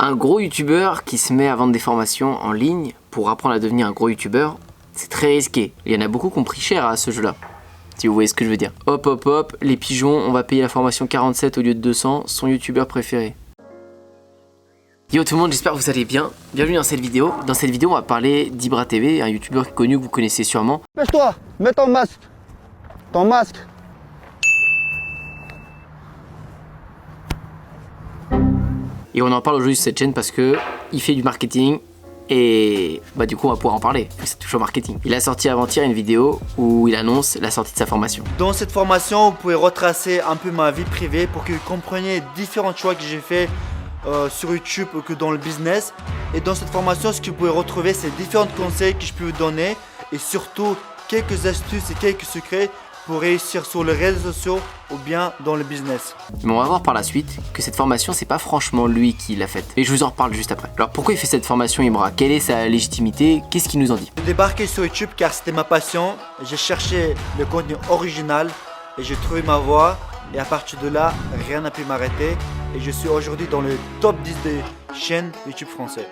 Un gros youtubeur qui se met à vendre des formations en ligne pour apprendre à devenir un gros youtubeur, c'est très risqué. Il y en a beaucoup qui ont pris cher à ce jeu-là. Si vous voyez ce que je veux dire. Hop hop hop, les pigeons, on va payer la formation 47 au lieu de 200, son youtubeur préféré. Yo tout le monde, j'espère que vous allez bien. Bienvenue dans cette vidéo. Dans cette vidéo, on va parler d'Ibra TV, un youtubeur connu que vous connaissez sûrement. Dépêche-toi, mets ton masque. Ton masque. Et on en parle aujourd'hui sur cette chaîne parce que il fait du marketing et bah du coup on va pouvoir en parler, c'est toujours marketing. Il a sorti avant-hier une vidéo où il annonce la sortie de sa formation. Dans cette formation, vous pouvez retracer un peu ma vie privée pour que vous compreniez différents choix que j'ai fait sur YouTube que dans le business. Et dans cette formation, ce que vous pouvez retrouver, c'est différents conseils que je peux vous donner et surtout quelques astuces et quelques secrets pour réussir sur les réseaux sociaux ou bien dans le business. Mais on va voir par la suite que cette formation, c'est pas franchement lui qui l'a faite. Et je vous en reparle juste après. Alors pourquoi il fait cette formation Ibra? Quelle est sa légitimité? Qu'est-ce qu'il nous en dit? J'ai débarqué sur YouTube car c'était ma passion. J'ai cherché le contenu original et j'ai trouvé ma voie. Et à partir de là, rien n'a pu m'arrêter. Et je suis aujourd'hui dans le top 10 des chaînes YouTube français.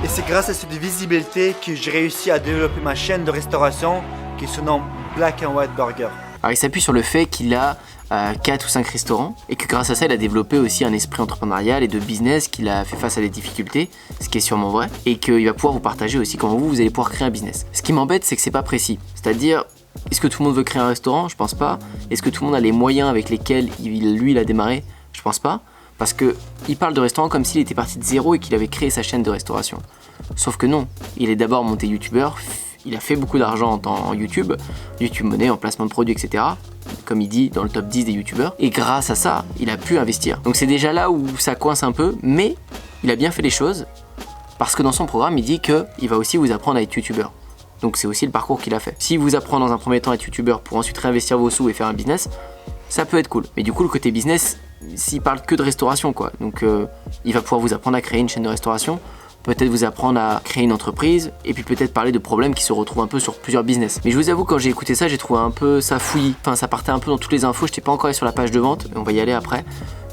Et c'est grâce à cette visibilité que j'ai réussi à développer ma chaîne de restauration qui se nomme Black and White Burger. Alors il s'appuie sur le fait qu'il a 4 ou 5 restaurants et que grâce à ça il a développé aussi un esprit entrepreneurial et de business qu'il a fait face à des difficultés, ce qui est sûrement vrai, et qu'il va pouvoir vous partager aussi comment vous allez pouvoir créer un business. Ce qui m'embête, c'est que c'est pas précis, c'est-à-dire est-ce que tout le monde veut créer un restaurant? Je pense pas. Est-ce que tout le monde a les moyens avec lesquels il a démarré? Je pense pas. Parce que il parle de restaurant comme s'il était parti de zéro et qu'il avait créé sa chaîne de restauration. Sauf que non, il est d'abord monté youtubeur, il a fait beaucoup d'argent en YouTube, YouTube Money, en placement de produits, etc. Comme il dit dans le top 10 des youtubeurs. Et grâce à ça, il a pu investir. Donc c'est déjà là où ça coince un peu, mais il a bien fait les choses. Parce que dans son programme, il dit qu'il va aussi vous apprendre à être youtubeur. Donc c'est aussi le parcours qu'il a fait. S'il vous apprend dans un premier temps à être youtubeur pour ensuite réinvestir vos sous et faire un business, ça peut être cool. Mais du coup, le côté business, s'il parle que de restauration, quoi. Donc il va pouvoir vous apprendre à créer une chaîne de restauration, peut-être vous apprendre à créer une entreprise, et puis peut-être parler de problèmes qui se retrouvent un peu sur plusieurs business. Mais je vous avoue, quand j'ai écouté ça, j'ai trouvé un peu ça fouillis. Enfin, ça partait un peu dans toutes les infos, j'étais pas encore allé sur la page de vente, on va y aller après.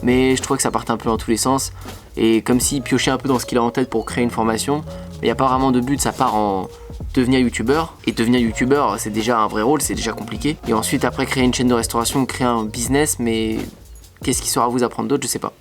Mais je trouvais que ça partait un peu dans tous les sens, et comme s'il piochait un peu dans ce qu'il a en tête pour créer une formation. Il n'y a pas vraiment de but, ça part en devenir youtubeur, et devenir youtubeur c'est déjà un vrai rôle, c'est déjà compliqué. Et ensuite après créer une chaîne de restauration, créer un business, mais qu'est-ce qu'il saura vous apprendre d'autre, je sais pas.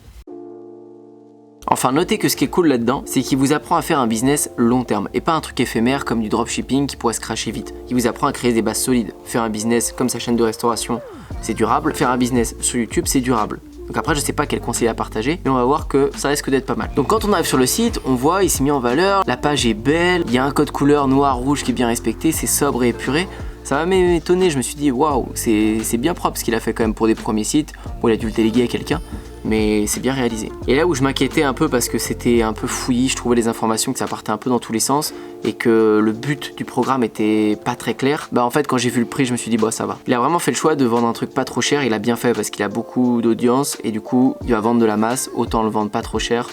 Enfin, notez que ce qui est cool là-dedans, c'est qu'il vous apprend à faire un business long terme et pas un truc éphémère comme du dropshipping qui pourrait se crasher vite. Il vous apprend à créer des bases solides. Faire un business comme sa chaîne de restauration, c'est durable. Faire un business sur YouTube, c'est durable. Donc après, je sais pas quel conseil à partager, mais on va voir que ça risque d'être pas mal. Donc quand on arrive sur le site, on voit, il s'est mis en valeur, la page est belle, il y a un code couleur noir, rouge qui est bien respecté, c'est sobre et épuré. Ça m'a même étonné, je me suis dit waouh, c'est bien propre ce qu'il a fait quand même pour des premiers sites. Bon, il a dû le déléguer à quelqu'un, mais c'est bien réalisé. Et là où je m'inquiétais un peu parce que c'était un peu fouillis, je trouvais les informations que ça partait un peu dans tous les sens et que le but du programme était pas très clair. Bah en fait quand j'ai vu le prix, je me suis dit bah ça va. Il a vraiment fait le choix de vendre un truc pas trop cher, il a bien fait parce qu'il a beaucoup d'audience et du coup il va vendre de la masse, autant le vendre pas trop cher.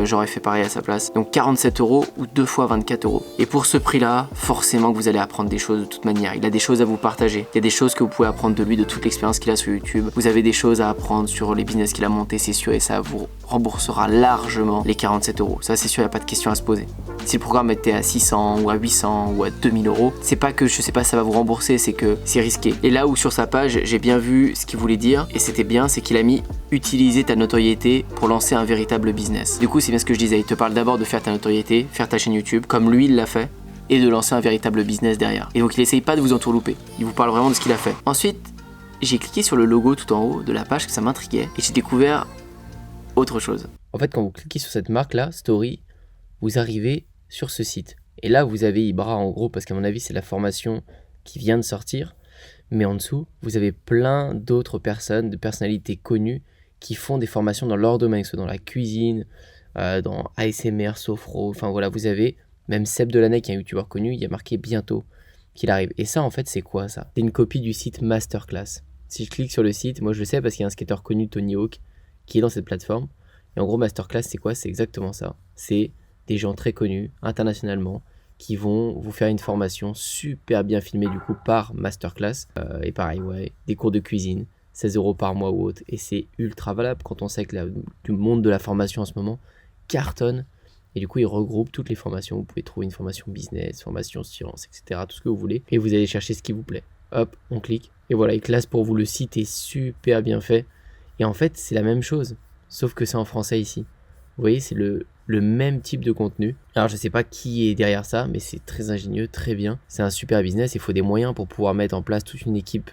J'aurais fait pareil à sa place. Donc 47 € ou 2 fois 24 €. Et pour ce prix là, forcément que vous allez apprendre des choses de toute manière. Il a des choses à vous partager. Il y a des choses que vous pouvez apprendre de lui, de toute l'expérience qu'il a sur YouTube. Vous avez des choses à apprendre sur les business qu'il a monté, c'est sûr, et ça vous remboursera largement les 47 €. Ça c'est sûr, il n'y a pas de question à se poser. Si le programme était à 600 ou à 800 ou à 2000 €, c'est pas que je sais pas si ça va vous rembourser, c'est que c'est risqué. Et là où sur sa page, j'ai bien vu ce qu'il voulait dire, et c'était bien, c'est qu'il a mis utiliser ta notoriété pour lancer un véritable business. Du coup, c'est bien ce que je disais, il te parle d'abord de faire ta notoriété, faire ta chaîne YouTube, comme lui il l'a fait, et de lancer un véritable business derrière. Et donc il essaye pas de vous entourlouper, il vous parle vraiment de ce qu'il a fait. Ensuite, j'ai cliqué sur le logo tout en haut de la page, que ça m'intriguait, et j'ai découvert autre chose. En fait, quand vous cliquez sur cette marque là, Story, vous arrivez sur ce site. Et là, vous avez Ibra en gros, parce qu'à mon avis, c'est la formation qui vient de sortir. Mais en dessous, vous avez plein d'autres personnes, de personnalités connues, qui font des formations dans leur domaine, soit dans la cuisine, dans ASMR, Sophro, enfin voilà, vous avez même Seb Delaney qui est un youtubeur connu, il y a marqué bientôt qu'il arrive. Et ça en fait c'est quoi ça? C'est une copie du site Masterclass. Si je clique sur le site, moi je le sais parce qu'il y a un skateur connu, Tony Hawk, qui est dans cette plateforme. Et en gros Masterclass c'est quoi? C'est exactement ça. C'est des gens très connus internationalement qui vont vous faire une formation super bien filmée du coup par masterclass. Et pareil, ouais, des cours de cuisine, 16 € par mois ou autre. Et c'est ultra valable quand on sait que le monde de la formation en ce moment cartonne. Et du coup, ils regroupent toutes les formations. Vous pouvez trouver une formation business, formation science, etc. Tout ce que vous voulez. Et vous allez chercher ce qui vous plaît. Hop, on clique. Et voilà, il classe pour vous. Le site est super bien fait. Et en fait, c'est la même chose. Sauf que c'est en français ici. Vous voyez, c'est le même type de contenu. Alors, je sais pas qui est derrière ça, mais c'est très ingénieux, très bien. C'est un super business. Il faut des moyens pour pouvoir mettre en place toute une équipe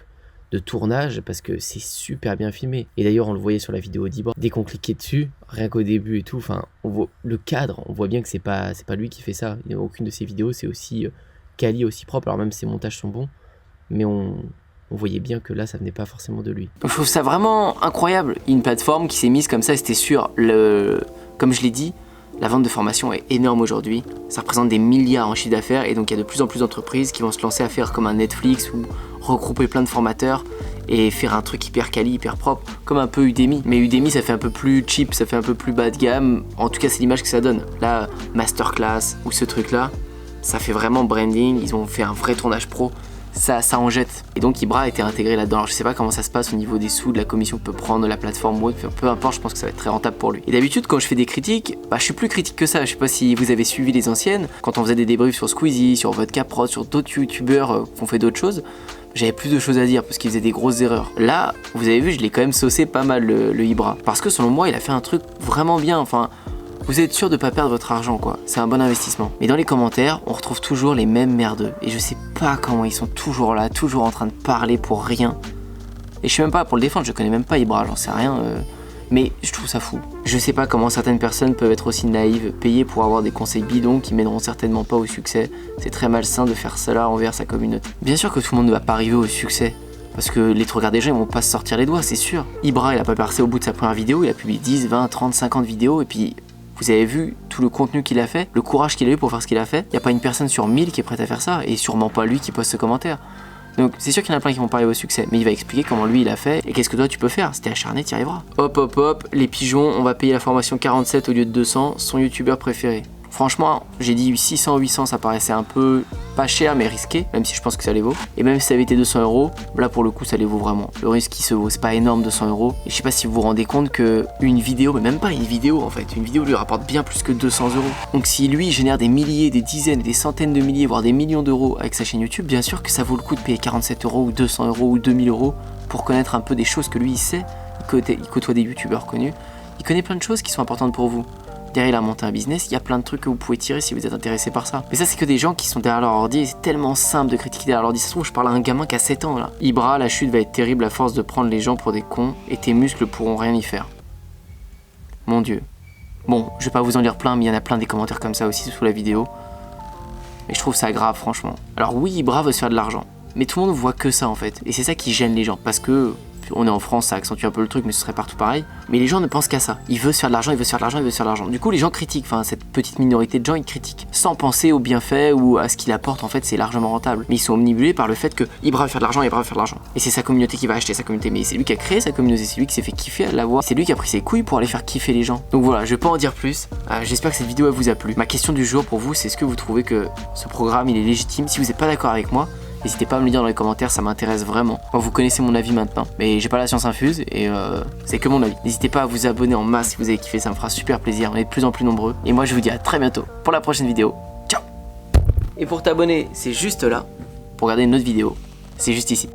de tournage parce que c'est super bien filmé. Et d'ailleurs, on le voyait sur la vidéo d'Ibra. Dès qu'on cliquait dessus, rien qu'au début et tout, enfin, on voit le cadre, on voit bien que c'est pas lui qui fait ça. Il n'y a aucune de ses vidéos, c'est aussi quali, aussi propre. Alors même ses montages sont bons, mais on voyait bien que là, ça venait pas forcément de lui. Je trouve ça vraiment incroyable. Une plateforme qui s'est mise comme ça, c'était sûr. Comme je l'ai dit, la vente de formation est énorme aujourd'hui. Ça représente des milliards en chiffre d'affaires et donc il y a de plus en plus d'entreprises qui vont se lancer à faire comme un Netflix ou regrouper plein de formateurs et faire un truc hyper quali, hyper propre, comme un peu Udemy. Mais Udemy, ça fait un peu plus cheap, ça fait un peu plus bas de gamme. En tout cas, c'est l'image que ça donne. Là, Masterclass ou ce truc-là, ça fait vraiment branding. Ils ont fait un vrai tournage pro. Ça en jette. Et donc Ibra a été intégré là-dedans. Alors je sais pas comment ça se passe au niveau des sous, de la commission que peut prendre la plateforme ou autre, peu importe, je pense que ça va être très rentable pour lui. Et d'habitude quand je fais des critiques, je suis plus critique que ça. Je sais pas si vous avez suivi les anciennes, quand on faisait des débriefs sur Squeezie, sur Vodka Prod, sur d'autres youtubeurs qui ont fait d'autres choses, j'avais plus de choses à dire parce qu'il faisait des grosses erreurs. Là, vous avez vu, je l'ai quand même saucé pas mal le Ibra. Parce que selon moi, il a fait un truc vraiment bien. Enfin, vous êtes sûr de pas perdre votre argent quoi, c'est un bon investissement. Mais dans les commentaires, on retrouve toujours les mêmes merdeux. Et je sais pas comment ils sont toujours là, toujours en train de parler pour rien. Et je sais même pas, pour le défendre, je connais même pas Ibra, j'en sais rien. Mais je trouve ça fou. Je sais pas comment certaines personnes peuvent être aussi naïves, payées pour avoir des conseils bidons qui mèneront certainement pas au succès. C'est très malsain de faire cela envers sa communauté. Bien sûr que tout le monde ne va pas arriver au succès. Parce que les trois quarts des gens ils vont pas se sortir les doigts, c'est sûr. Ibra il a pas percé au bout de sa première vidéo, il a publié 10, 20, 30, 50 vidéos et puis... Vous avez vu tout le contenu qu'il a fait, le courage qu'il a eu pour faire ce qu'il a fait. Il n'y a pas une personne sur 1000 qui est prête à faire ça, et sûrement pas lui qui poste ce commentaire. Donc c'est sûr qu'il y en a plein qui vont pas arriver au succès, mais il va expliquer comment lui il a fait, et qu'est-ce que toi tu peux faire. Si t'es acharné, t'y arriveras. Hop hop hop, les pigeons, on va payer la formation 47 au lieu de 200, son youtubeur préféré. Franchement, j'ai dit 600, 800, ça paraissait un peu pas cher mais risqué, même si je pense que ça les vaut. Et même si ça avait été 200 €, là pour le coup ça les vaut vraiment. Le risque il se vaut, c'est pas énorme 200 €. Et je sais pas si vous vous rendez compte que une vidéo, mais même pas une vidéo en fait, une vidéo lui rapporte bien plus que 200 €. Donc si lui génère des milliers, des dizaines, des centaines de milliers, voire des millions d'euros avec sa chaîne YouTube, bien sûr que ça vaut le coup de payer 47 € ou 200 € ou 2000 € pour connaître un peu des choses que lui il sait. Il côtoie des youtubeurs connus, il connaît plein de choses qui sont importantes pour vous. Derrière, il a monté un business, il y a plein de trucs que vous pouvez tirer si vous êtes intéressé par ça. Mais ça, c'est que des gens qui sont derrière leur ordi et c'est tellement simple de critiquer derrière l'ordi. Ça se trouve, je parle à un gamin qui a 7 ans là. Ibra, la chute va être terrible à force de prendre les gens pour des cons et tes muscles pourront rien y faire. Mon Dieu. Bon, je vais pas vous en lire plein, mais il y en a plein des commentaires comme ça aussi sous la vidéo. Mais je trouve ça grave, franchement. Alors oui, Ibra veut se faire de l'argent. Mais tout le monde voit que ça en fait. Et c'est ça qui gêne les gens. Parce que on est en France, ça accentue un peu le truc, mais ce serait partout pareil. Mais les gens ne pensent qu'à ça. Il veut se faire de l'argent, il veut se faire de l'argent, il veut se faire de l'argent. Du coup, les gens critiquent. Enfin, cette petite minorité de gens, ils critiquent. Sans penser aux bienfaits ou à ce qu'il apporte, en fait, c'est largement rentable. Mais ils sont omnibulés par le fait que Ibra veut faire de l'argent, Ibra veut faire de l'argent. Et c'est sa communauté qui va acheter sa communauté. Mais c'est lui qui a créé sa communauté, c'est lui qui s'est fait kiffer à la voir. C'est lui qui a pris ses couilles pour aller faire kiffer les gens. Donc voilà, je vais pas en dire plus. J'espère que cette vidéo elle vous a plu. Ma question du jour pour vous, c'est est-ce que vous trouvez que ce programme il est légitime? Si vous n'êtes pas d'accord avec moi, n'hésitez pas à me le dire dans les commentaires, ça m'intéresse vraiment. Bon, vous connaissez mon avis maintenant, mais j'ai pas la science infuse et c'est que mon avis. N'hésitez pas à vous abonner en masse si vous avez kiffé, ça me fera super plaisir. On est de plus en plus nombreux. Et moi je vous dis à très bientôt pour la prochaine vidéo. Ciao. Et pour t'abonner, c'est juste là. Pour regarder une autre vidéo, c'est juste ici.